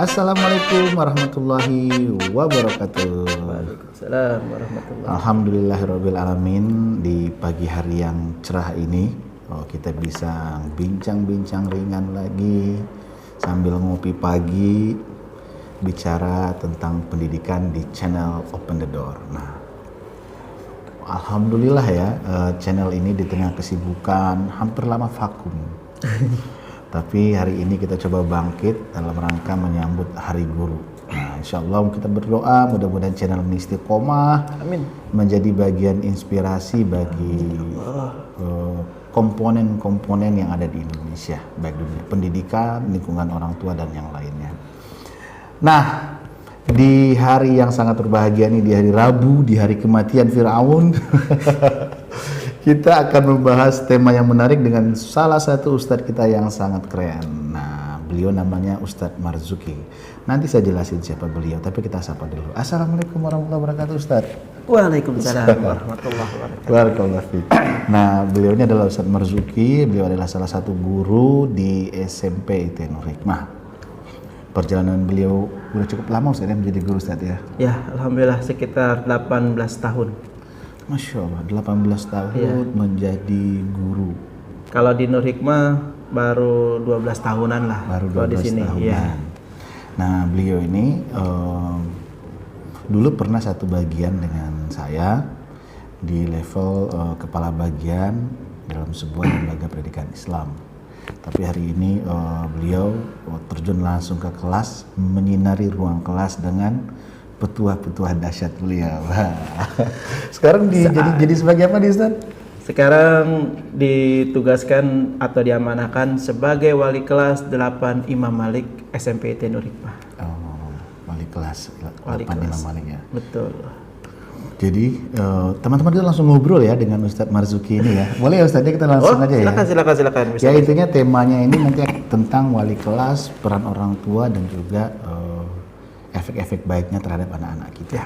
Assalamualaikum warahmatullahi wabarakatuh. Waalaikumsalam warahmatullahi. Alhamdulillahirabbil alamin, di pagi hari yang cerah ini kita bisa bincang-bincang ringan lagi sambil ngopi pagi, bicara tentang pendidikan di channel Open the Door. Nah, alhamdulillah ya, channel ini di tengah kesibukan hampir lama vakum. Tapi hari ini kita coba bangkit dalam rangka menyambut Hari Guru. Nah, insya Allah kita berdoa mudah-mudahan channel ini istiqomah, Amin. menjadi bagian inspirasi bagi komponen-komponen yang ada di Indonesia, baik dunia pendidikan, lingkungan orang tua dan yang lainnya. Nah, di hari yang sangat berbahagia ini, di hari Rabu, di hari kematian Firaun, kita akan membahas tema yang menarik dengan salah satu ustadz kita yang sangat keren. Nah, beliau namanya Ustadz Marzuki. Nanti saya jelasin siapa beliau, tapi kita sapa dulu. Assalamualaikum warahmatullahi wabarakatuh, Ustadz. Waalaikumsalam warahmatullahi wabarakatuh. Barakallahu fiik. Nah, beliau ini adalah Ustadz Marzuki. Beliau adalah salah satu guru di SMP IT Nur Hikmah. Perjalanan beliau udah cukup lama Ustadz ya menjadi guru, Ustadz ya? Ya, alhamdulillah sekitar 18 tahun. Masya Allah, 18 tahun menjadi guru. Kalau di Nur Hikmah baru 12 tahunan lah. Baru kalau 12 di sini. tahunan. Ya. Nah, beliau ini dulu pernah satu bagian dengan saya di level kepala bagian dalam sebuah lembaga pendidikan Islam. Tapi hari ini beliau terjun langsung ke kelas, menyinari ruang kelas dengan petuah-petuah dahsyat beliau. Sekarang jadi sebagai apa nih, Ustaz? Sekarang ditugaskan atau diamanahkan sebagai wali kelas 8 Imam Malik SMP IT Nur Hikmah. Oh, wali kelas 8 Wali kelas. Imam Malik ya. Betul. Jadi teman-teman kita langsung ngobrol ya dengan Ustadz Marzuki ini ya. Boleh ya Ustadznya, kita langsung aja ya. Silakan. Bisa. Ya, intinya temanya ini nanti tentang wali kelas, peran orang tua dan juga efek-efek baiknya terhadap anak-anak kita.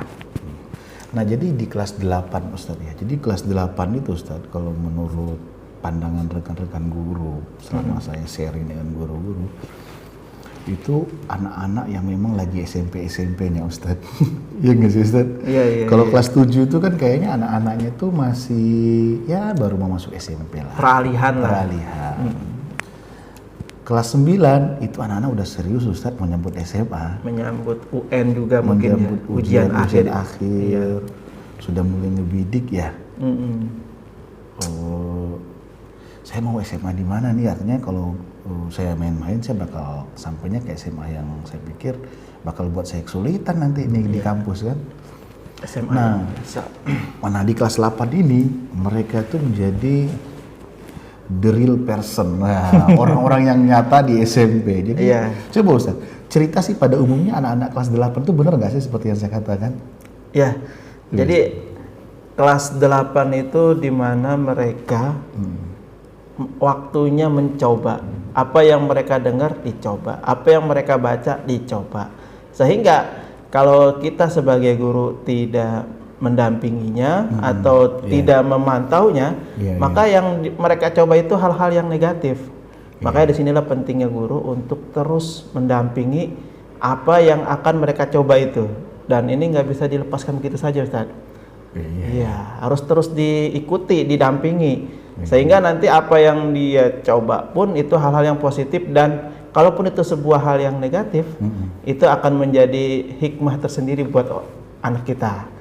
Nah, jadi di kelas 8 Ustadz ya. Jadi kelas 8 itu Ustadz, kalau menurut pandangan rekan-rekan guru selama saya sharing dengan guru-guru, itu anak-anak yang memang lagi SMP-nya Ustadz. Iya nggak sih Ustadz? Iya. Kalau kelas 7 itu kan kayaknya anak-anaknya tuh masih ya baru mau masuk SMP lah. Peralihan. Kelas 9 itu anak-anak udah serius Ustadz menyambut SMA. Menyambut UN juga mungkin ya. Ujian akhir. Iya. Sudah mulai ngebidik ya. Mm-mm. Saya mau SMA di mana nih? Artinya kalau saya main-main saya bakal sampainya ke SMA yang saya pikir bakal buat saya kesulitan nanti ini di kampus kan. SMA. Nah, mana di kelas 8 ini mereka tuh menjadi the real person, nah, orang-orang yang nyata di SMP. Jadi coba Ustaz, cerita sih pada umumnya anak-anak kelas 8 itu benar nggak sih seperti yang saya katakan? Ya, jadi kelas 8 itu dimana mereka waktunya mencoba. Apa yang mereka dengar dicoba, apa yang mereka baca dicoba. Sehingga kalau kita sebagai guru tidak mendampinginya atau tidak memantaunya, maka yang mereka coba itu hal-hal yang negatif. Makanya disinilah pentingnya guru untuk terus mendampingi apa yang akan mereka coba itu. Dan ini nggak bisa dilepaskan begitu saja, Ustaz. Iya, harus terus diikuti, didampingi. Sehingga nanti apa yang dia coba pun itu hal-hal yang positif, dan kalaupun itu sebuah hal yang negatif, itu akan menjadi hikmah tersendiri buat anak kita.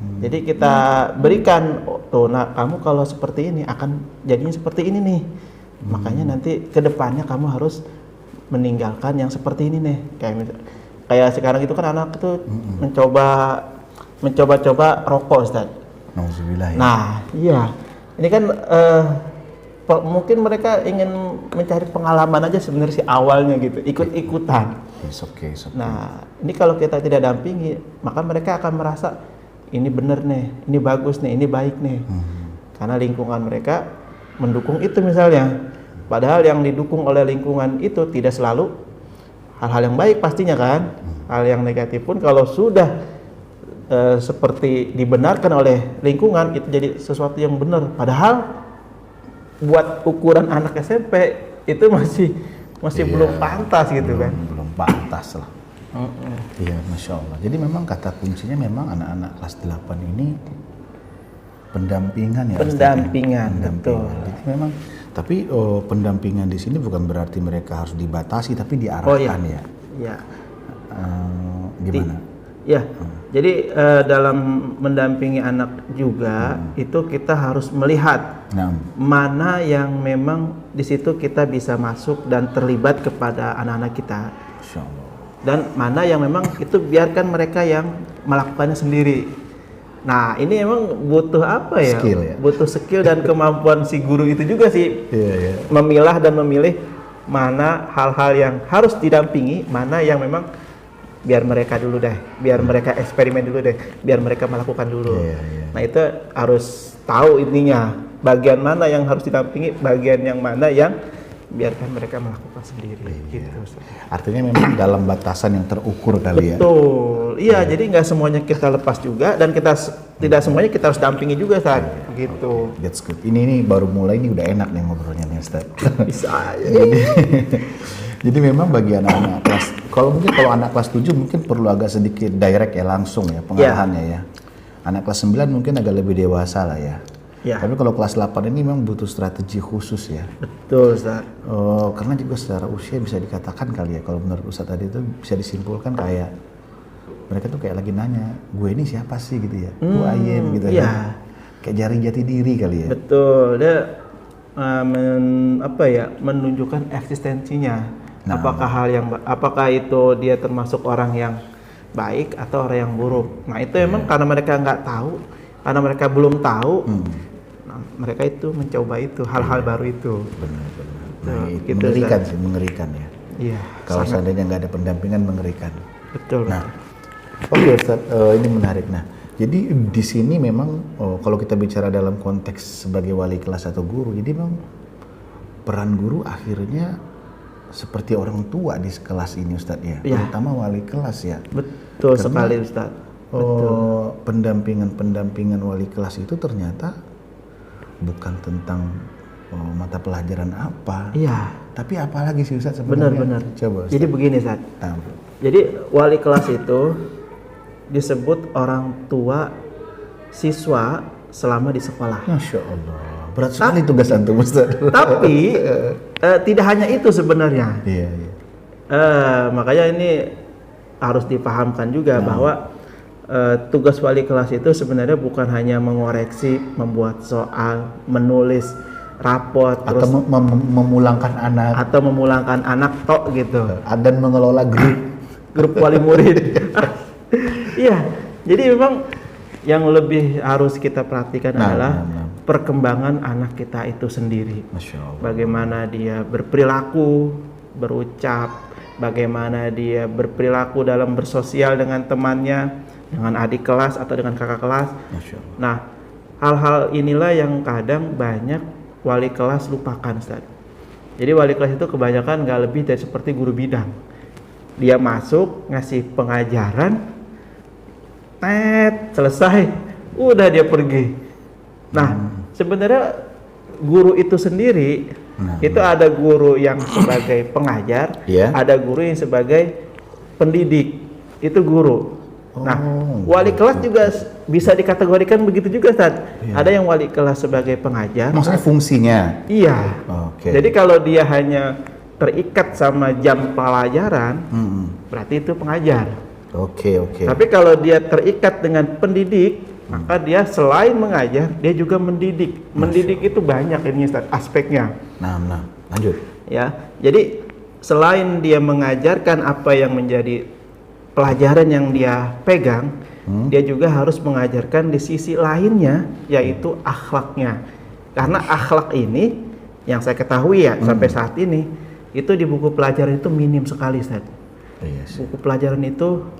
Jadi kita berikan, tuh, nah kamu kalau seperti ini akan jadinya seperti ini nih. Makanya nanti ke depannya kamu harus meninggalkan yang seperti ini nih. Kayak sekarang itu kan anak itu mencoba rokok, Ustaz. Alhamdulillah ya. Nah, iya. Ini kan mungkin mereka ingin mencari pengalaman aja sebenarnya sih awalnya gitu, ikut-ikutan. It's okay. Nah, ini kalau kita tidak dampingi, maka mereka akan merasa ini benar nih, ini bagus nih, ini baik nih. Karena lingkungan mereka mendukung itu misalnya. Padahal yang didukung oleh lingkungan itu tidak selalu hal-hal yang baik pastinya kan. Hal yang negatif pun kalau sudah seperti dibenarkan oleh lingkungan itu jadi sesuatu yang benar. Padahal buat ukuran anak SMP itu masih belum pantas gitu kan. Belum pantas lah. Iya, Masya Allah. Jadi memang kata kuncinya memang anak-anak kelas 8 ini pendampingan ya. Pendampingan, betul. Jadi memang, tapi pendampingan di sini bukan berarti mereka harus dibatasi, tapi diarahkan ya. Iya. Gimana? Ya, jadi dalam mendampingi anak juga itu kita harus melihat mana yang memang di situ kita bisa masuk dan terlibat kepada anak-anak kita. Masya Allah. Dan mana yang memang itu biarkan mereka yang melakukannya sendiri. Nah, ini emang butuh apa ya? Skill ya? Butuh skill dan kemampuan si guru itu juga sih. Iya. Memilah dan memilih mana hal-hal yang harus didampingi, mana yang memang biar mereka dulu deh, biar mereka eksperimen dulu deh, biar mereka melakukan dulu. Nah, itu harus tahu intinya, bagian mana yang harus didampingi, bagian yang mana yang biarkan mereka melakukan sendiri. Gitu. Artinya memang dalam batasan yang terukur kali ya. Betul, iya. Jadi nggak semuanya kita lepas juga, dan kita tidak semuanya kita harus dampingi juga saat gitu. That's good. Ini baru mulai, ini udah enak nih ngobrolnya nih Ustaz. Bisa ya. Jadi memang bagi anak-anak kelas, kalau anak kelas 7 mungkin perlu agak sedikit direct ya, langsung ya pengarahannya ya. Anak kelas 9 mungkin agak lebih dewasa lah ya. Tapi kalau kelas 8 ini memang butuh strategi khusus ya. Betul, Ustaz. Karena juga secara usia bisa dikatakan kali ya, kalau menurut Ustaz tadi itu bisa disimpulkan kayak mereka tuh kayak lagi nanya, gue ini siapa sih gitu ya, gue ayem gitu ya. Kayak jari jati diri kali ya. Betul, dia menunjukkan eksistensinya. Apakah itu dia termasuk orang yang baik atau orang yang buruk. Nah, itu emang karena mereka nggak tahu, karena mereka belum tahu. Nah, mereka itu mencoba itu hal-hal baru itu. Benar. Nah, gitu, mengerikan ya. Iya. Kalau seandainya nggak ada pendampingan, mengerikan. Betul. Nah, oke, Ustaz, ini menarik. Nah, jadi di sini memang kalau kita bicara dalam konteks sebagai wali kelas atau guru, jadi memang peran guru akhirnya seperti orang tua di kelas ini, Ustaz ya. Terutama wali kelas ya. Betul sekali, Ustaz. Pendampingan wali kelas itu ternyata bukan tentang mata pelajaran apa. Iya. Tapi apalagi sih, Ustaz sebenarnya? Benar. Coba, Ustaz. Jadi begini, Ustaz. Jadi wali kelas itu disebut orang tua siswa selama di sekolah. Masya Allah. Berat sekali tugas antum, Ustaz. Tapi tidak hanya itu sebenarnya. Iya. Makanya ini harus dipahamkan juga bahwa tugas wali kelas itu sebenarnya bukan hanya mengoreksi, membuat soal, menulis raport, atau terus memulangkan anak tok gitu. Dan mengelola grup wali murid. Iya. Jadi memang yang lebih harus kita perhatikan adalah perkembangan anak kita itu sendiri. Masya Allah. Bagaimana dia berperilaku, berucap, bagaimana dia berperilaku dalam bersosial dengan temannya, dengan adik kelas atau dengan kakak kelas. Masya Allah. Nah, hal-hal inilah yang kadang banyak wali kelas lupakan, Ustaz. Jadi wali kelas itu kebanyakan nggak lebih dari seperti guru bidang. Dia masuk, ngasih pengajaran, selesai, udah dia pergi. Nah, sebenarnya guru itu sendiri, itu ada guru yang sebagai pengajar, ada guru yang sebagai pendidik, itu guru. Nah, wali kelas juga bisa dikategorikan begitu juga, Ustaz. Ada yang wali kelas sebagai pengajar. Maksudnya fungsinya? Iya. Jadi kalau dia hanya terikat sama jam pelajaran, berarti itu pengajar. Oke. Tapi kalau dia terikat dengan pendidik, maka dia selain mengajar, dia juga mendidik. Mendidik itu banyak ini, Ustaz, aspeknya. Nah, lanjut. Ya, jadi selain dia mengajarkan apa yang menjadi pelajaran yang dia pegang, dia juga harus mengajarkan di sisi lainnya, yaitu akhlaknya. Karena akhlak ini, yang saya ketahui ya sampai saat ini, itu di buku pelajaran itu minim sekali, Ustaz. Buku pelajaran itu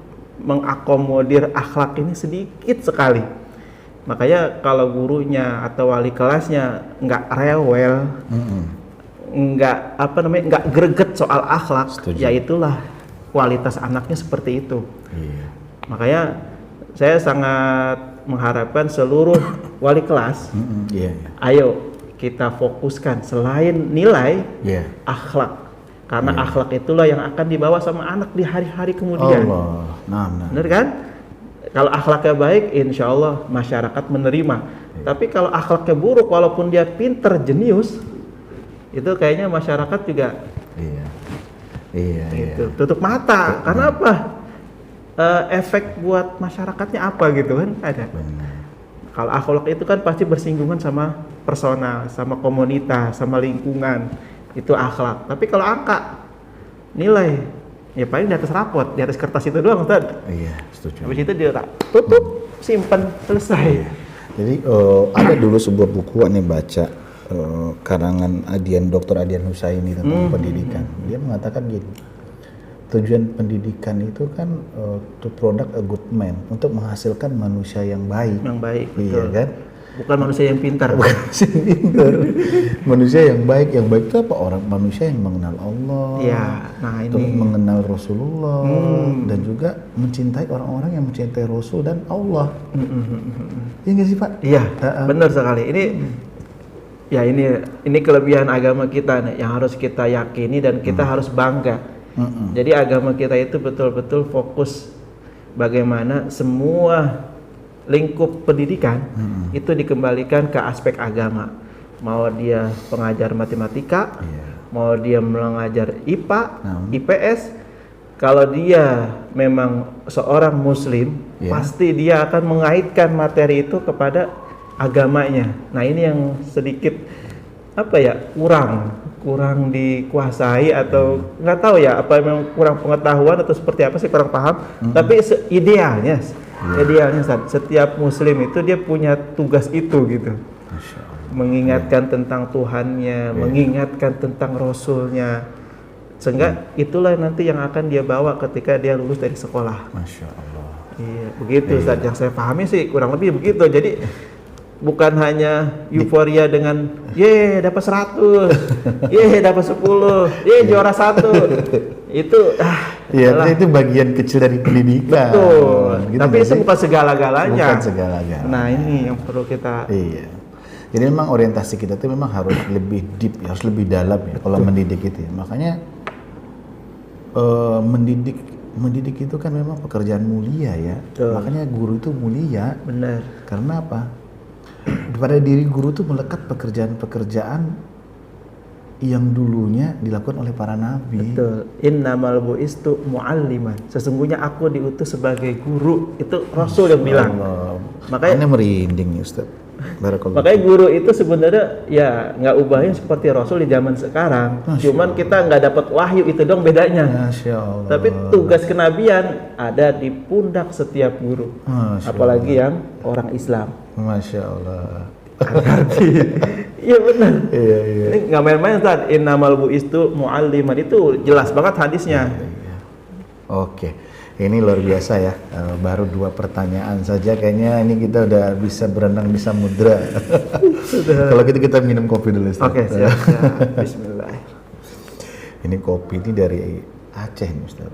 mengakomodir akhlak ini sedikit sekali. Makanya kalau gurunya atau wali kelasnya nggak rewel, nggak greget soal akhlak, ya itulah kualitas anaknya seperti itu. Makanya saya sangat mengharapkan seluruh wali kelas, ayo kita fokuskan selain nilai, akhlak. Karena akhlak itulah yang akan dibawa sama anak di hari-hari kemudian. Allah. Nah. Bener kan? Kalau akhlaknya baik, insya Allah masyarakat menerima. Tapi kalau akhlaknya buruk, walaupun dia pinter, jenius, itu kayaknya masyarakat juga gitu. Tutup mata. Karena apa? Efek buat masyarakatnya apa gitu kan? Ada. Kalau akhlak itu kan pasti bersinggungan sama personal, sama komunitas, sama lingkungan. Itu akhlak. Tapi kalau angka, nilai, ya paling di atas rapot, di atas kertas itu doang, Ustaz. Iya, setuju. Habis itu dia tutup, simpan, selesai. Jadi ada dulu sebuah buku ane baca karangan Dr. Adian Husaini tentang pendidikan. Dia mengatakan gini, tujuan pendidikan itu kan to product a good man, untuk menghasilkan manusia yang baik. Yang baik, iya betul. Kan? Bukan manusia yang pintar. Bukan manusia yang pintar. Manusia yang baik. Yang baik itu apa? Manusia yang mengenal Allah. Iya, nah ini. Mengenal Rasulullah dan juga mencintai orang-orang yang mencintai Rasul dan Allah. Iya nggak sih Pak? Iya, benar sekali. Ini kelebihan agama kita nih, yang harus kita yakini dan kita harus bangga. Jadi agama kita itu betul-betul fokus bagaimana semua lingkup pendidikan itu dikembalikan ke aspek agama. Mau dia pengajar matematika, mau dia mengajar IPA, IPS, kalau dia memang seorang muslim, pasti dia akan mengaitkan materi itu kepada agamanya. Nah, ini yang sedikit kurang dikuasai atau nggak tahu ya, apa memang kurang pengetahuan atau seperti apa sih, kurang paham. Tapi idealnya setiap muslim itu dia punya tugas itu gitu, mengingatkan tentang Tuhannya, mengingatkan tentang Rasulnya, sehingga itulah nanti yang akan dia bawa ketika dia lulus dari sekolah. Masya Allah. Iya, begitu Ustaz, yang saya pahami sih kurang lebih begitu. Jadi bukan hanya euforia dengan dapat 100, dapat 10, juara 1. Itu itu bagian kecil dari pendidikan. Betul. Gitu. Tapi itu bukan segala-galanya. Bukan segala-galanya. Nah, ini yang perlu kita. Iya. Jadi memang orientasi kita tuh memang harus lebih deep, harus lebih dalam ya kalau mendidik itu ya. Makanya mendidik itu kan memang pekerjaan mulia ya. Betul. Makanya guru itu mulia. Benar. Karena apa? Pada diri guru itu melekat pekerjaan-pekerjaan yang dulunya dilakukan oleh para nabi. Betul. Innamal bu'istu mu'alliman. Sesungguhnya aku diutus sebagai guru. Itu Rasul yang bilang. Makanya merinding Ustaz. Barakallah. Makanya guru itu sebenarnya ya nggak ubahnya seperti Rasul di zaman sekarang. Cuman kita nggak dapat wahyu, itu dong bedanya. Masya Allah. Tapi tugas kenabian ada di pundak setiap guru. Apalagi yang orang Islam. Masya Allah. Iya benar. Iya. Ini nggak main-main Ustaz. Innamal bu'istu mu'alliman, itu jelas banget hadisnya. Iya. Oke. Ini luar biasa ya. Baru 2 pertanyaan saja kayaknya ini kita udah bisa berenang di samudra. Kalau gitu kita minum kopi dulu Ustaz. Oke, siap. Bismillah. Ini kopi ini dari Aceh nih Ustaz.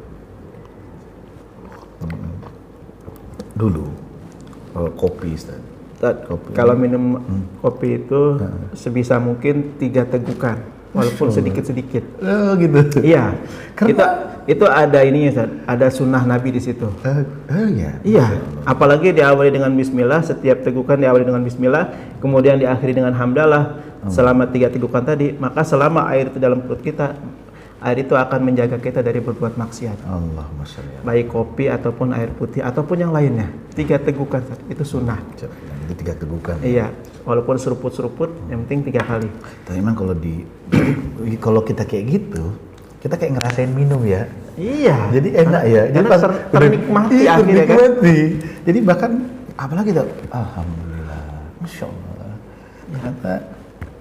Dulu kopi Ustaz. Kalau minum kopi itu sebisa mungkin 3 tegukan, walaupun sedikit-sedikit. Oh gitu. Iya. Itu ada ininya Ustaz, ada sunnah Nabi di situ. Iya. Apalagi diawali dengan bismillah, setiap tegukan diawali dengan bismillah, kemudian diakhiri dengan hamdalah selama 3 tegukan tadi, maka selama air itu dalam perut kita, air itu akan menjaga kita dari berbuat maksiat. Allahumma sholli. Baik kopi ataupun air putih ataupun yang lainnya. 3 tegukan itu sunnah. Itu 3 tegukan. Iya, walaupun seruput-seruput, yang penting 3 kali. Tapi memang kalau kita kayak gitu, kita kayak ngerasain minum ya. Iya. Jadi enak ya. Jadi pas ternikmati akhirnya kan. Jadi bahkan apalagi tuh, alhamdulillah, masya Allah. Ternyata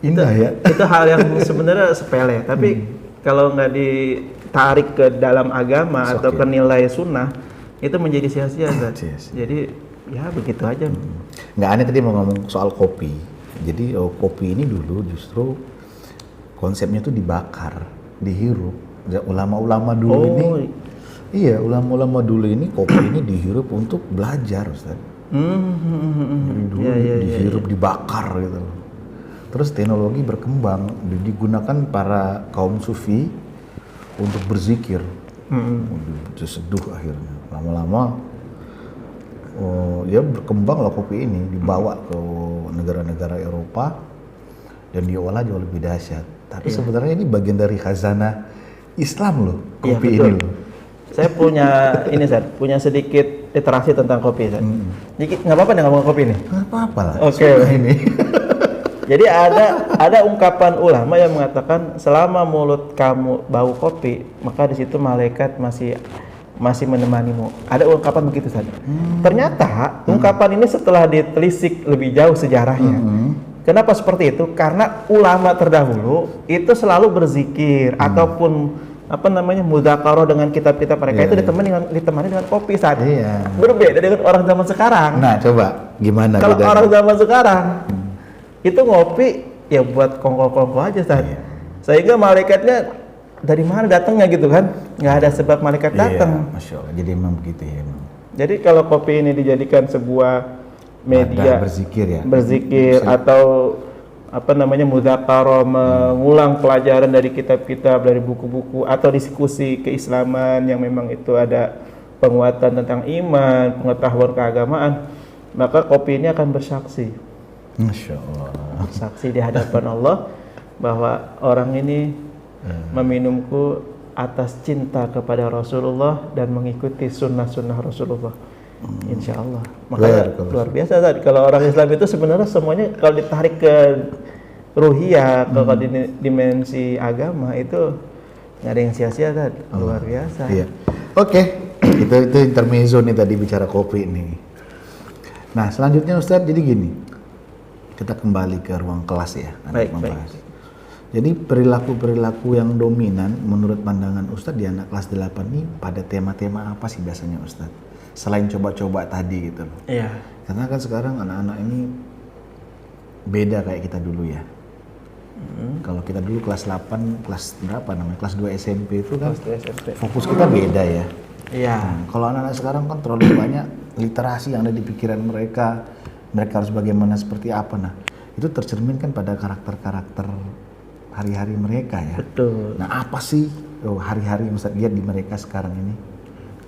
indah ya. Itu hal yang sebenarnya sepele, tapi kalau nggak ditarik ke dalam agama atau ke nilai sunnah, itu menjadi sia-sia. Jadi ya begitu aja. Nggak aneh tadi mau ngomong soal kopi. Jadi kopi ini dulu justru konsepnya tuh dibakar, dihirup. Ulama-ulama dulu ulama-ulama dulu ini kopi ini dihirup untuk belajar Ustaz. Jadi dulu dihirup, dibakar gitu. Terus teknologi berkembang, digunakan para kaum sufi untuk berzikir. Waduh, seduh akhirnya. Lama-lama ya berkembanglah kopi ini, dibawa ke negara-negara Eropa dan diolah jauh lebih dahsyat. Tapi sebenarnya ini bagian dari khazanah Islam loh, kopi ini loh. Saya punya punya sedikit literasi tentang kopi, Ustaz. Jadi nggak apa-apa nih ngomong kopi ini? Nggak apa-apa lah. Oke. Ini. Jadi ada ungkapan ulama yang mengatakan selama mulut kamu bau kopi, maka di situ malaikat masih menemanimu. Ada ungkapan begitu saja. Ternyata ungkapan ini setelah ditelisik lebih jauh sejarahnya. Kenapa seperti itu? Karena ulama terdahulu itu selalu berzikir ataupun mudzakarah dengan kitab-kitab mereka itu ditemani dengan kopi saat. Berbeda dengan orang zaman sekarang. Nah, coba gimana kalau bedanya? orang zaman sekarang itu ngopi ya buat kongko-kongko aja Ustaz. Sehingga malaikatnya dari mana datangnya gitu kan? Nggak ada sebab malaikat datang. Masya Allah. Jadi emang begitu ya. Jadi kalau kopi ini dijadikan sebuah media berzikir ya. Berzikir atau mudzakarah, mengulang pelajaran dari kitab-kitab, dari buku-buku atau diskusi keislaman yang memang itu ada penguatan tentang iman, pengetahuan keagamaan, maka kopi ini akan bersaksi. Masya Allah. Saksi di hadapan Allah bahwa orang ini meminumku atas cinta kepada Rasulullah dan mengikuti sunnah-sunnah Rasulullah. Insya Allah. Makanya luar biasa tadi. Kalau orang Islam itu sebenarnya semuanya kalau ditarik ke ruhiyah, ke dimensi agama itu nggak ada yang sia-sia tadi. Luar biasa. Iya. Oke. Itu intermezzo nih tadi bicara kopi nih. Nah selanjutnya Ustadz, jadi gini. Kita kembali ke ruang kelas ya. Baik. Jadi perilaku-perilaku yang dominan menurut pandangan Ustadz di anak kelas 8 ini pada tema-tema apa sih biasanya Ustadz? Selain coba-coba tadi gitu loh. Iya. Karena kan sekarang anak-anak ini beda kayak kita dulu ya. Kalau kita dulu kelas 8, kelas berapa namanya? Kelas 2 SMP itu kan fokus kita beda ya. Iya. Kalau anak-anak sekarang kan terlalu banyak literasi yang ada di pikiran mereka. Mereka harus bagaimana, seperti apa. Nah, itu tercerminkan pada karakter-karakter hari-hari mereka ya. Betul. Nah, apa sih hari-hari yang Ustadz lihat di mereka sekarang ini?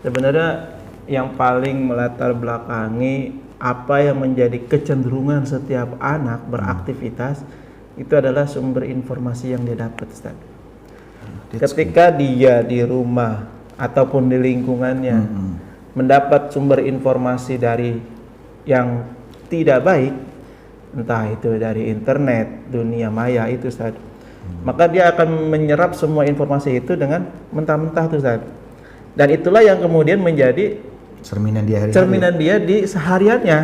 Sebenarnya yang paling melatar belakangi apa yang menjadi kecenderungan setiap anak beraktivitas itu adalah sumber informasi yang dia dapat, Ustaz. Ketika dia di rumah ataupun di lingkungannya mendapat sumber informasi dari yang tidak baik, entah itu dari internet, dunia maya itu Ustaz, maka dia akan menyerap semua informasi itu dengan mentah-mentah tuh Ustaz. Dan itulah yang kemudian menjadi cerminan dia hari-hari. Cerminan dia di sehariannya.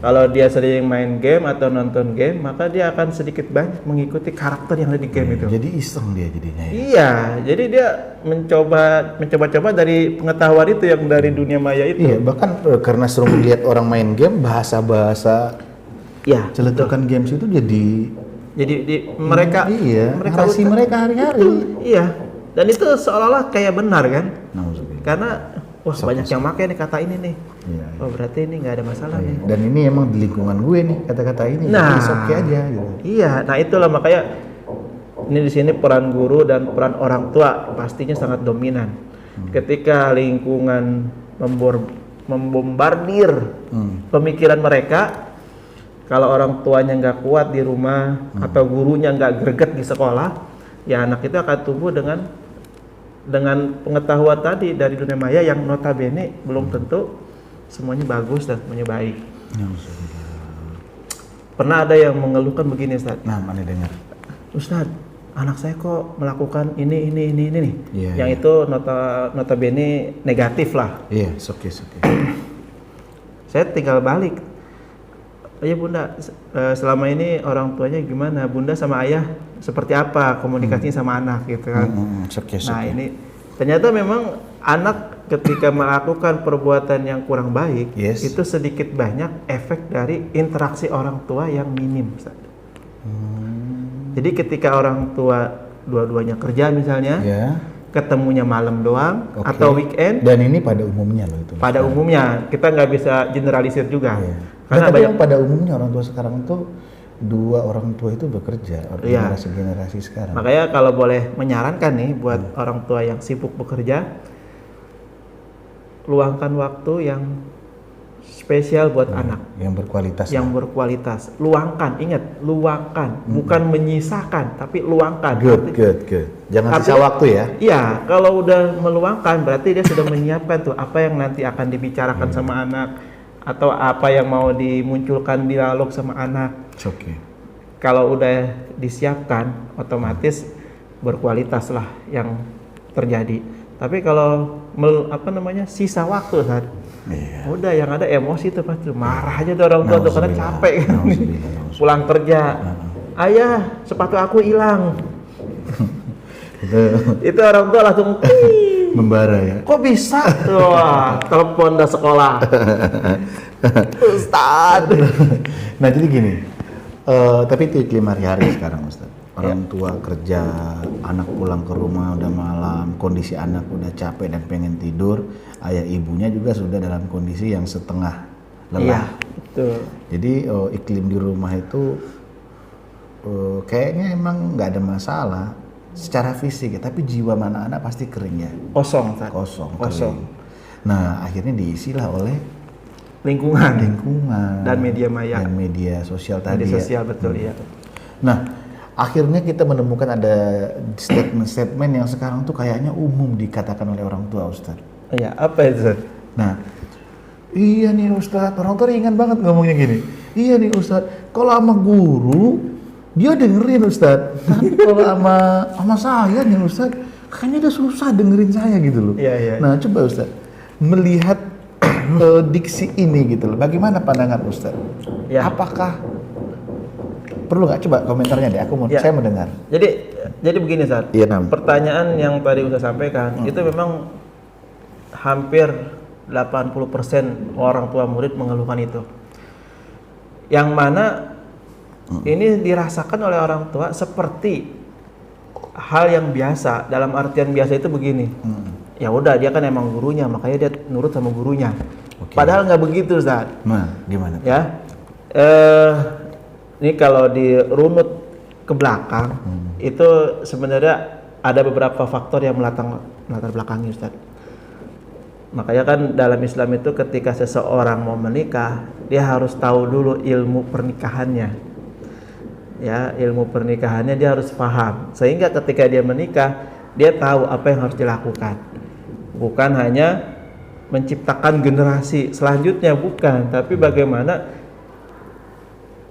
Kalau dia sering main game atau nonton game, maka dia akan sedikit banyak mengikuti karakter yang ada di game itu. Jadi iseng dia jadinya ya. Iya, jadi dia mencoba-coba dari pengetahuan itu yang dari dunia maya itu. Iya, bahkan karena sering melihat orang main game, bahasa-bahasa celetukan games itu jadi mereka narasi mereka hari-hari. Iya. Dan itu seolah-olah kayak benar kan? Karena banyak yang pakai nih kata ini nih. Iya. Oh berarti ini nggak ada masalah nih. Dan ini emang di lingkungan gue nih kata-kata ini. Nah, oke aja gitu. Iya, nah itulah makanya ini di sini peran guru dan peran orang tua pastinya sangat dominan. Ketika lingkungan membombardir pemikiran mereka, kalau orang tuanya nggak kuat di rumah atau gurunya nggak greget di sekolah, ya anak itu akan tumbuh dengan pengetahuan tadi dari dunia maya yang notabene belum tentu semuanya bagus dan semuanya baik. Pernah ada yang mengeluhkan begini Ustaz. Nah, mana dengar? Ustaz, anak saya kok melakukan ini nih. Yeah, yang itu notabene negatif lah. Iya, oke. Saya tinggal balik. Ya Bunda, selama ini orang tuanya gimana? Bunda sama ayah seperti apa komunikasinya sama anak gitu kan? Nah ini ternyata memang anak ketika melakukan perbuatan yang kurang baik, itu sedikit banyak efek dari interaksi orang tua yang minim. Jadi ketika orang tua dua-duanya kerja misalnya, ketemunya malam doang atau weekend. Dan ini pada umumnya loh itu. Pada umumnya kita nggak bisa generalisir juga. Karena banyak pada umumnya orang tua sekarang itu dua orang tua itu bekerja, Iya. generasi sekarang. Makanya kalau boleh menyarankan nih buat orang tua yang sibuk bekerja, luangkan waktu yang spesial buat anak, Yang berkualitas. yang berkualitas. Luangkan, ingat, luangkan, bukan menyisakan, tapi luangkan. Good. Jangan sisa Artinya- waktu ya. Iya, kalau udah meluangkan berarti dia sudah menyiapkan tuh apa yang nanti akan dibicarakan sama anak atau apa yang mau dimunculkan dialog sama anak. Oke. Kalau udah disiapkan, otomatis berkualitas lah yang terjadi. Tapi kalau sisa waktu saat Iya. udah yang ada emosi tuh pasti marah aja tuh orang tua tuh karena Nauzubillah. capek kan. Nauzubillah. Pulang kerja, ayah sepatu aku hilang. Itu orang tua langsung Membara ya. kok bisa? Wah, telepon dah sekolah. Ustad. Nah jadi gini, tapi itu iklim hari-hari sekarang Ustaz. Orang tua kerja, anak pulang ke rumah udah malam, kondisi anak udah capek dan pengen tidur, ayah ibunya juga sudah dalam kondisi yang setengah Iya, lelah. betul. Jadi iklim di rumah itu kayaknya emang nggak ada masalah secara fisik ya, tapi jiwa anak-anak pasti kering ya, Kosong, Ustad. kosong. Kosong. Nah akhirnya diisilah oleh Lingkungan lingkungan dan media maya. dan media sosial tadi Media ya. sosial betul ya. Nah, akhirnya kita menemukan ada statement-statement yang sekarang tuh kayaknya umum dikatakan oleh orang tua, Ustadz. Iya, apa itu, Ustad? Nah, iya nih Ustadz, orang tua ringan banget ngomongnya gini. Iya nih Ustadz, kalau sama guru dia dengerin Ustadz. Tapi kalau sama saya nih Ustadz, kayaknya dia susah dengerin saya gitu loh. Iya. Nah, coba Ustadz melihat diksi ini gitu loh. Bagaimana pandangan Ustadz? Ya. Apakah perlu nggak coba komentarnya deh? Ya. Saya mau dengar. Jadi begini, Ustad. Iya, Nam. Pertanyaan yang tadi Ustaz sampaikan itu memang hampir 80% orang tua murid mengeluhkan itu. Yang mana ini dirasakan oleh orang tua seperti hal yang biasa. Dalam artian biasa itu begini. Ya udah, dia kan emang gurunya, makanya dia nurut sama gurunya. Oke. Padahal nggak begitu, Ustaz. Nah, gimana? Ya, ini kalau dirunut ke belakang, itu sebenarnya ada beberapa faktor yang latar belakangi, Ustaz. Makanya kan dalam Islam itu ketika seseorang mau menikah, dia harus tahu dulu ilmu pernikahannya. Ya, ilmu pernikahannya dia harus paham. Sehingga ketika dia menikah, dia tahu apa yang harus dilakukan. Bukan hanya menciptakan generasi selanjutnya, bukan, tapi bagaimana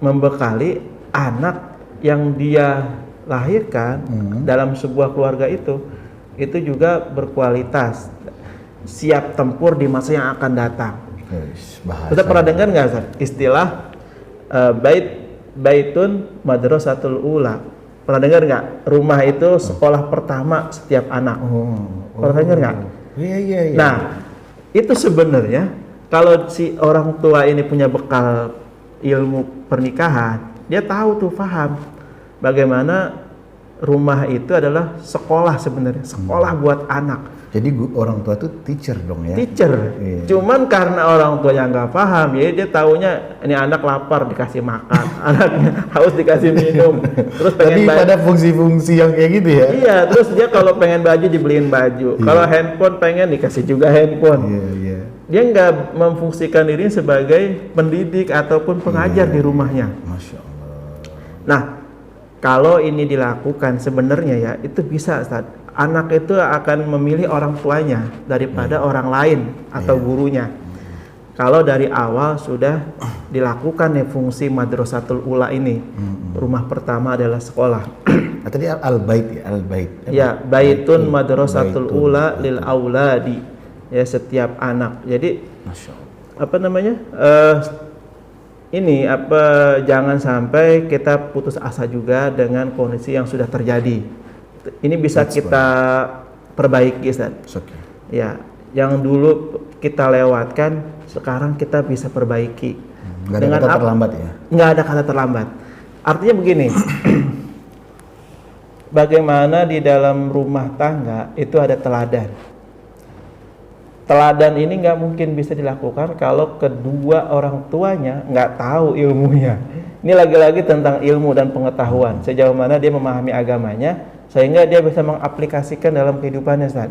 membekali anak yang dia lahirkan dalam sebuah keluarga itu juga berkualitas, siap tempur di masa yang akan datang. Bahasa. Kita pernah dengar nggak, Ustaz, istilah baitun madrasatul ula? Pernah dengar nggak? Rumah itu sekolah pertama setiap anak. Pernah dengar nggak? Iya. Nah, itu sebenarnya kalau si orang tua ini punya bekal ilmu pernikahan, dia tahu tuh, paham bagaimana rumah itu adalah sekolah sebenarnya, sekolah buat anak. Jadi orang tua tuh teacher dong ya. Teacher. Iya. Cuman karena orang tua yang nggak paham, jadi dia taunya ini anak lapar dikasih makan, anaknya haus dikasih minum, terus Tapi pengen pada fungsi-fungsi yang kayak gitu ya. Iya, terus dia kalau pengen baju dibeliin baju, kalau handphone pengen dikasih juga handphone. Iya. Dia nggak memfungsikan diri sebagai pendidik ataupun pengajar di rumahnya. Masya Allah. Nah, kalau ini dilakukan sebenarnya ya itu bisa, Ustaz. Anak itu akan memilih orang tuanya daripada orang lain atau gurunya. Kalau dari awal sudah dilakukan nih fungsi madrasatul ula ini. Rumah pertama adalah sekolah. Tadi al-bait ya, al-bait. Ya, baitun madrasatul ula lil auladi. Ya, setiap anak. Jadi Masya Allah. apa namanya? Jangan sampai kita putus asa juga dengan kondisi yang sudah terjadi. Ini bisa kita perbaiki, Ustaz. Oke. Ya, yang dulu kita lewatkan, sekarang kita bisa perbaiki. Nggak ada kata terlambat ya? Nggak ada kata terlambat. Artinya begini, bagaimana di dalam rumah tangga itu ada teladan. Teladan ini nggak mungkin bisa dilakukan kalau kedua orang tuanya nggak tahu ilmunya. Ini lagi-lagi tentang ilmu dan pengetahuan. Sejauh mana dia memahami agamanya, sehingga dia bisa mengaplikasikan dalam kehidupannya, Ustaz.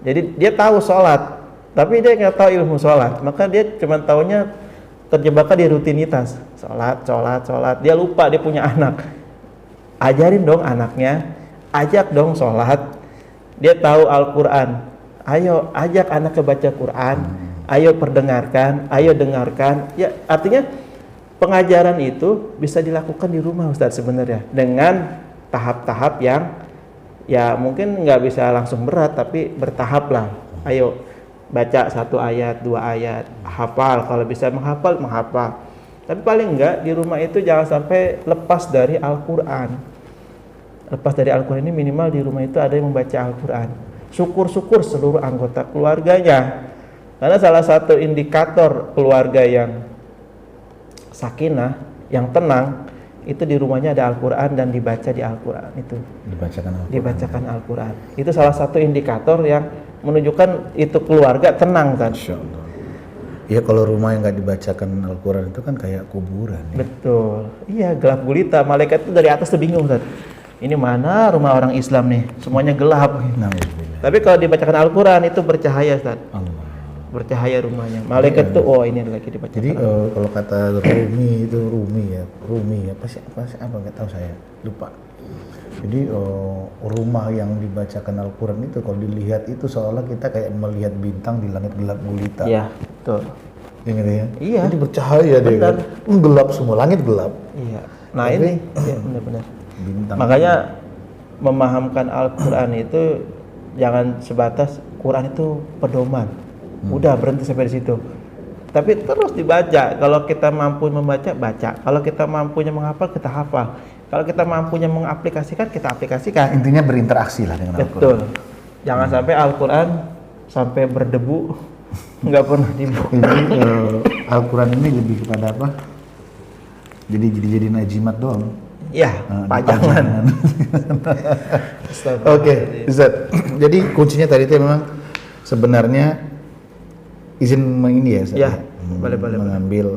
Jadi dia tahu sholat, tapi dia nggak tahu ilmu sholat. Maka dia cuma taunya terjebaknya di rutinitas. Sholat. Dia lupa dia punya anak. Ajarin dong anaknya, ajak dong sholat. Dia tahu Al-Quran. Ayo ajak anak ke baca Quran. Ayo perdengarkan, ayo dengarkan. Ya, artinya pengajaran itu bisa dilakukan di rumah, Ustadz, sebenarnya dengan tahap-tahap yang ya mungkin nggak bisa langsung berat, tapi bertahap lah. Ayo baca 1 ayat, 2 ayat, hafal, kalau bisa menghafal. Tapi paling enggak di rumah itu jangan sampai lepas dari Al-Quran. Lepas dari Al-Quran ini minimal di rumah itu ada yang membaca Al-Quran. Syukur-syukur seluruh anggota keluarganya. Karena salah satu indikator keluarga yang sakinah, yang tenang, itu di rumahnya ada Al-Quran dan dibaca di Al-Quran itu. Dibacakan Al-Quran. Itu salah satu indikator yang menunjukkan itu keluarga tenang kan. Insyaallah. Ya kalau rumah yang nggak dibacakan Al-Quran itu kan kayak kuburan. Ya? Betul. Iya, gelap gulita. Malaikat itu dari atas tuh bingung, Ustaz. Ini mana rumah orang Islam nih? Semuanya gelap. Tapi kalau dibacakan Al-Quran itu bercahaya, Ustaz. Allah. Bercahaya rumahnya. Malaikat tuh ini lagi dibacakan. Jadi kalau kata Rumi apa sih nggak tahu, saya lupa. Jadi rumah yang dibacakan Al-Quran itu kalau dilihat itu seolah kita kayak melihat bintang di langit gelap gulita. Iya, betul. Ya? Iya. Jadi bercahaya deh kan. Gelap semua, langit gelap. Iya. Nah, ini ya, benar-benar. Bintang. Makanya memahamkan Al-Quran itu jangan sebatas Quran itu pedoman. Udah berhenti sampai di situ. Tapi terus dibaca. Kalau kita mampu membaca, baca. Kalau kita mampunya menghafal, kita hafal. Kalau kita mampunya mengaplikasikan, kita aplikasikan. Intinya berinteraksi lah dengan Al-Quran. Betul. Jangan sampai Al-Quran sampai berdebu, nggak pernah dibuka. Jadi Al-Quran ini lebih kepada apa? Jadi najimat doang. Ya, pajangan. Oke, Ustaz. Jadi kuncinya tadi itu memang sebenarnya izin ini ya, Ustaz. Ya, boleh. Mengambil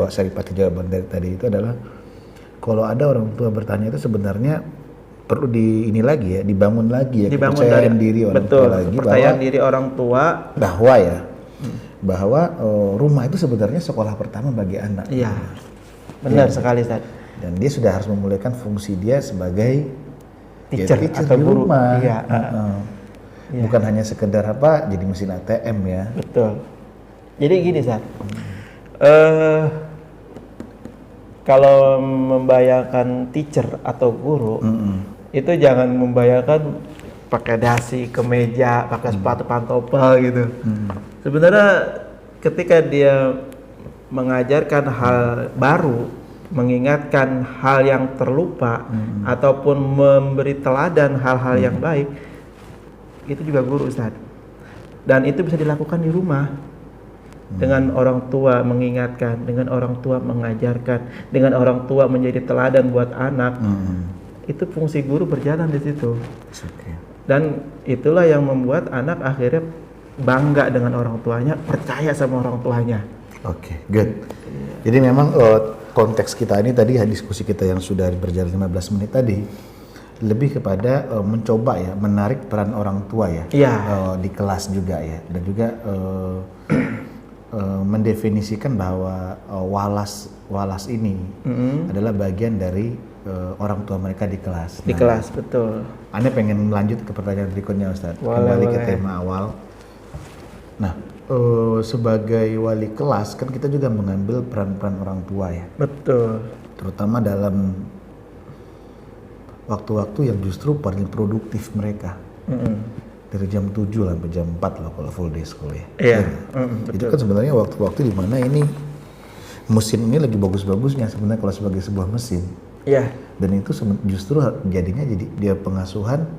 saripati jawaban dari tadi itu adalah kalau ada orang tua bertanya itu sebenarnya perlu dibangun lagi ya, kepercayaan diri orang tua lagi, kepercayaan diri orang tua bahwa rumah itu sebenarnya sekolah pertama bagi anak. Iya. Benar sekali, Ustaz. Dan dia sudah harus memulihkan fungsi dia sebagai teacher atau di guru. rumah. Iya. Bukan hanya sekedar jadi mesin ATM ya. Betul. Jadi gini, Ustaz. Kalau membayangkan teacher atau guru, itu jangan membayangkan pakai dasi, kemeja, pakai sepatu pantopel gitu. Sebenarnya ketika dia mengajarkan hal baru, mengingatkan hal yang terlupa, ataupun memberi teladan hal-hal yang baik, itu juga guru, Ustaz. Dan itu bisa dilakukan di rumah. Dengan orang tua mengingatkan, dengan orang tua mengajarkan, dengan orang tua menjadi teladan buat anak. Itu fungsi guru berjalan di situ. Dan itulah yang membuat anak akhirnya bangga dengan orang tuanya, percaya sama orang tuanya. Oke, good. Jadi memang konteks kita ini tadi, diskusi kita yang sudah berjalan 15 menit tadi lebih kepada mencoba ya menarik peran orang tua ya, di kelas juga ya, dan juga mendefinisikan bahwa walas ini adalah bagian dari orang tua mereka di kelas. Di kelas, betul. Anda pengen melanjut ke pertanyaan berikutnya, Ustaz. Kembali ke tema awal. Nah, sebagai wali kelas kan kita juga mengambil peran-peran orang tua ya. Betul. Terutama dalam waktu-waktu yang justru paling produktif mereka. Dari jam 7 sampai jam 4 loh kalau full day school ya. Iya. Itu kan sebenarnya waktu-waktu di mana ini mesin ini lagi bagus-bagusnya sebenarnya kalau sebagai sebuah mesin. Iya. Dan itu justru jadinya jadi dia pengasuhan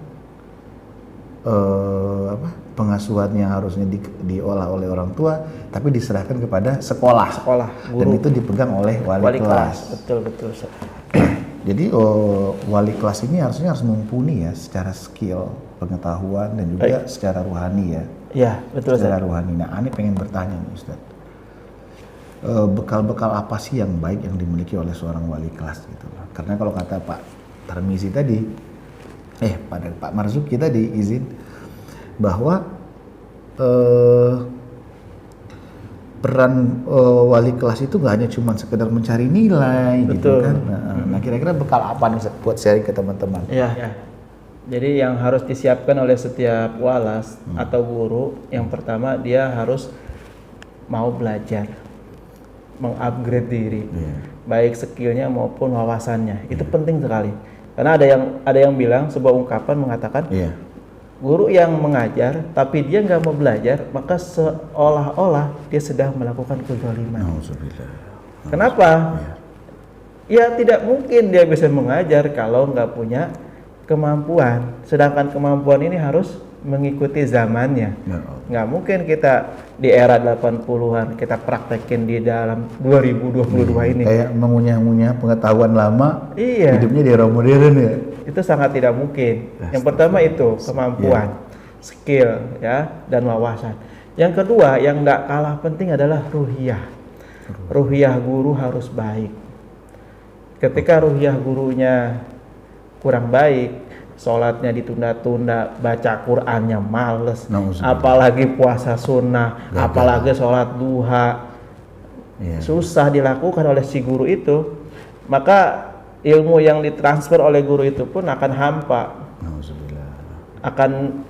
pengasuhan yang harusnya diolah oleh orang tua tapi diserahkan kepada sekolah guru. Dan itu dipegang oleh wali kelas. Betul. Jadi wali kelas ini harus mumpuni ya secara skill, pengetahuan dan juga secara rohani ya. Iya, betul. Secara rohani. Nah, Ani pengen bertanya nih, Ustaz. bekal-bekal apa sih yang baik yang dimiliki oleh seorang wali kelas gitu loh. Karena kalau kata Pak Tarmizi tadi, pada Pak Marzuki tadi izin bahwa peran wali kelas itu nggak hanya cuma sekedar mencari nilai gitu Betul. kan. Nah, kira-kira bekal apa nih Ustaz, buat sharing ke teman-teman? Ya. Jadi yang harus disiapkan oleh setiap walas atau guru, yang pertama dia harus mau belajar, mengupgrade diri, baik skillnya maupun wawasannya. Itu penting sekali. Karena ada yang bilang, sebuah ungkapan mengatakan, guru yang mengajar tapi dia nggak mau belajar, maka seolah-olah dia sedang melakukan kezaliman. Kenapa? Ya tidak mungkin dia bisa mengajar kalau nggak punya kemampuan. Sedangkan kemampuan ini harus mengikuti zamannya. Nggak mungkin kita di era 80-an kita praktekin di dalam 2022 ini. Kayak mengunyah-ngunyah pengetahuan lama, Iya. hidupnya di era modern ya. Itu sangat tidak mungkin. Yang pertama itu kemampuan, skill ya, dan wawasan. Yang kedua yang nggak kalah penting adalah ruhiyah. Ruhiyah guru harus baik. Ketika ruhiyah gurunya kurang baik, sholatnya ditunda-tunda, baca Qur'annya males, apalagi puasa sunnah, apalagi sholat duha, susah dilakukan oleh si guru itu, maka ilmu yang ditransfer oleh guru itu pun akan hampa, akan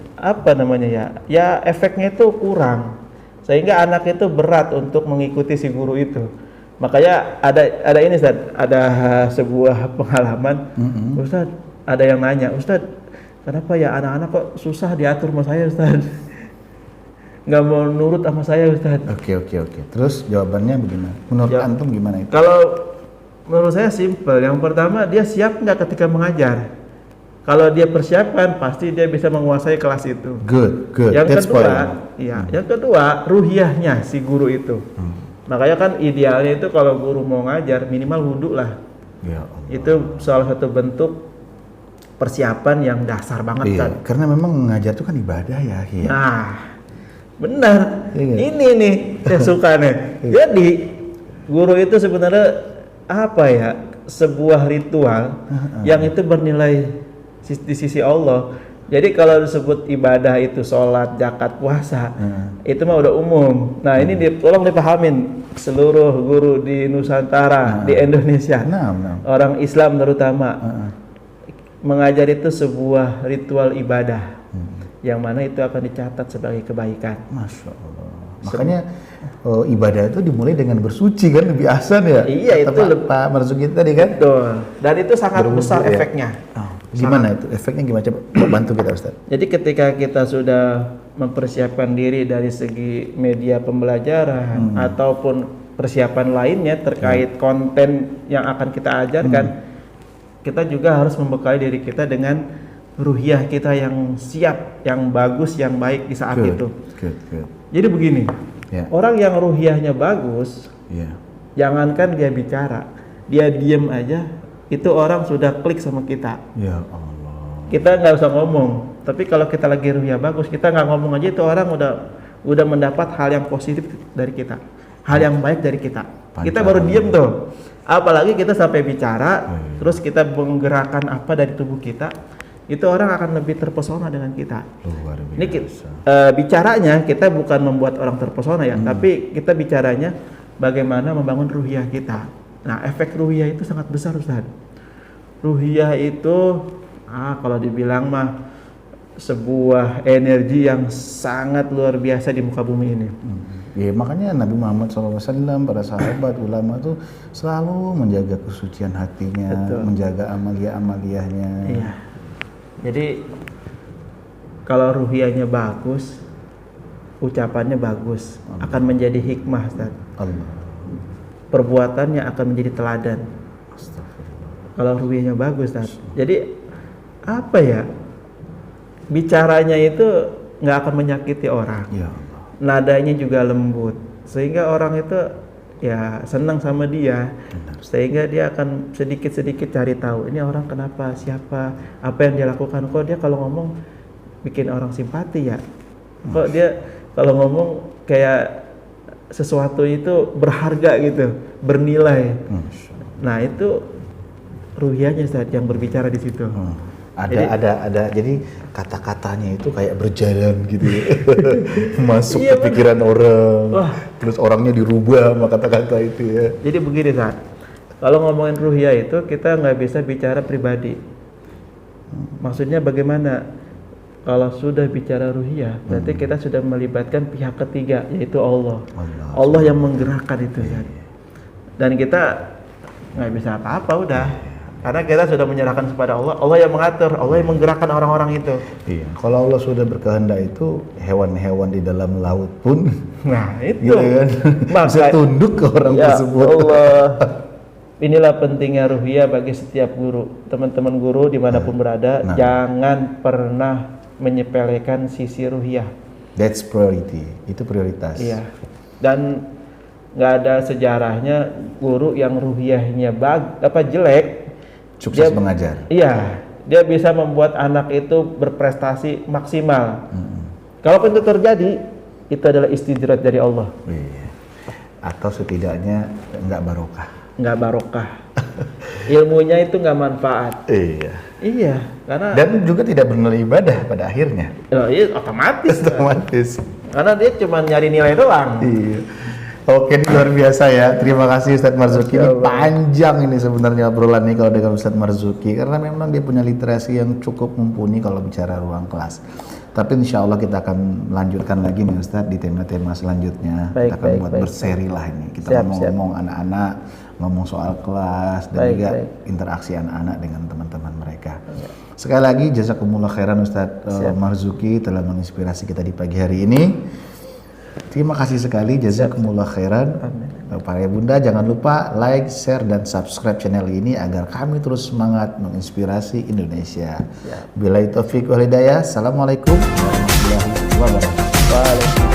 ya efeknya itu kurang, sehingga anak itu berat untuk mengikuti si guru itu. Makanya ada ini Ustaz, ada sebuah pengalaman, Ustaz, ada yang nanya, Ustaz, kenapa ya anak-anak kok susah diatur sama saya Ustaz? Nggak mau nurut sama saya Ustaz. Oke. Terus jawabannya bagaimana? Menurut antum gimana itu? Kalau menurut saya simpel. Yang pertama, dia siap nggak ketika mengajar? Kalau dia persiapkan, pasti dia bisa menguasai kelas itu. Good. Yang kedua, ruhiyahnya si guru itu. Makanya kan idealnya itu kalau guru mau ngajar minimal wudhu lah. Ya Allah. Itu salah satu bentuk persiapan yang dasar banget kan. Karena memang mengajar itu kan ibadah ya. Nah, benar. Ini nih saya suka nih. Jadi guru itu sebenarnya apa ya? Sebuah ritual yang itu bernilai di sisi Allah. Jadi kalau disebut ibadah itu sholat, zakat, puasa, itu mah udah umum. Nah ini tolong dipahamin seluruh guru di Nusantara, di Indonesia, orang Islam terutama, mengajar itu sebuah ritual ibadah, yang mana itu akan dicatat sebagai kebaikan. Masya Allah. Makanya ibadah itu dimulai dengan bersuci kan, lebih asan ya. Iya, itu Pak Marzuki tadi kan. Betul. Dan itu sangat besar efeknya. Gimana itu? Efeknya gimana? Coba bantu kita Ustaz. Jadi ketika kita sudah mempersiapkan diri dari segi media pembelajaran ataupun persiapan lainnya terkait konten yang akan kita ajarkan, kita juga harus membekali diri kita dengan ruhiyah kita yang siap, yang bagus, yang baik di saat itu. Jadi begini, orang yang ruhiyahnya bagus, jangankan dia bicara, dia diem aja, itu orang sudah klik sama kita. Ya Allah. Kita nggak usah ngomong, tapi kalau kita lagi ruhiyah bagus, kita nggak ngomong aja, itu orang udah mendapat hal yang positif dari kita, hal yang baik dari kita. Kita baru diem tuh, apalagi kita sampai bicara, terus kita menggerakkan apa dari tubuh kita, itu orang akan lebih terpesona dengan kita. Luar biasa. Ini bicaranya kita bukan membuat orang terpesona ya, tapi kita bicaranya bagaimana membangun ruhiyah kita. Nah, efek ruhiyah itu sangat besar Ustaz. Ruhiyah itu kalau dibilang mah sebuah energi yang sangat luar biasa di muka bumi ini. Ya, makanya Nabi Muhammad SAW, para sahabat, ulama tuh selalu menjaga kesucian hatinya, menjaga amalia-amaliyahnya. Iya. Jadi kalau ruhiyahnya bagus, ucapannya bagus, akan menjadi hikmah Ustaz. Allah. Perbuatannya akan menjadi teladan. Kalau ruhiyahnya bagus, Ustaz. Jadi apa ya? Bicaranya itu nggak akan menyakiti orang. Ya. Nadanya juga lembut, sehingga orang itu ya senang sama dia. Benar. Sehingga dia akan sedikit-sedikit cari tahu ini orang kenapa, siapa, apa yang dia lakukan. Kok dia kalau ngomong bikin orang simpati ya? Kok dia kalau ngomong kayak sesuatu itu berharga gitu, bernilai. Nah itu ruhiyahnya Ustaz yang berbicara di situ. Ada jadi kata-katanya itu kayak berjalan gitu ya. Masuk Iya, ke pikiran orang. Wah. Terus orangnya dirubah sama kata-kata itu ya. Jadi begini Ustaz, kalau ngomongin ruhiyah itu kita nggak bisa bicara pribadi. Maksudnya bagaimana? Kalau sudah bicara ruhiyah, berarti kita sudah melibatkan pihak ketiga, yaitu Allah. Allah yang menggerakkan itu Ustaz. Dan kita nggak bisa apa-apa udah. Karena kita sudah menyerahkan kepada Allah, Allah yang mengatur, Allah yang menggerakkan orang-orang itu. Iya, kalau Allah sudah berkehendak itu hewan-hewan di dalam laut pun Nah itu, gitu kan, bisa tunduk ke orang ya tersebut. Allah, inilah pentingnya ruhiyah bagi setiap guru. Teman-teman guru dimanapun berada, jangan pernah menyepelekan sisi ruhiyah. That's priority, itu prioritas. Iya. Dan nggak ada sejarahnya guru yang ruhiyahnya jelek. Sukses mengajar. Iya, dia bisa membuat anak itu berprestasi maksimal. Kalaupun itu terjadi, itu adalah istidraj dari Allah. Iya. Atau setidaknya nggak barokah. Nggak barokah. Ilmunya itu nggak manfaat. Iya. Iya, karena Dan juga tidak bernilai ibadah pada akhirnya. iya otomatis. Otomatis. Karena dia cuma nyari nilai doang. Iya. Oke, ini luar biasa ya. Terima kasih Ustadz Marzuki. Ini panjang ini sebenarnya obrolan nih kalau dengan Ustadz Marzuki, karena memang dia punya literasi yang cukup mumpuni kalau bicara ruang kelas. Tapi insya Allah kita akan lanjutkan lagi nih Ustadz di tema-tema selanjutnya. Kita akan buat berseri lah ini. Kita ngomong anak-anak, ngomong soal kelas dan juga interaksi anak-anak dengan teman-teman mereka. Sekali lagi jazakumullah khairan Ustadz Marzuki telah menginspirasi kita di pagi hari ini. Terima kasih sekali, jazakumullah khairan. Para bunda jangan lupa like, share dan subscribe channel ini agar kami terus semangat menginspirasi Indonesia. Billahi taufiq wal hidayah. Assalamualaikum warahmatullahi wabarakatuh.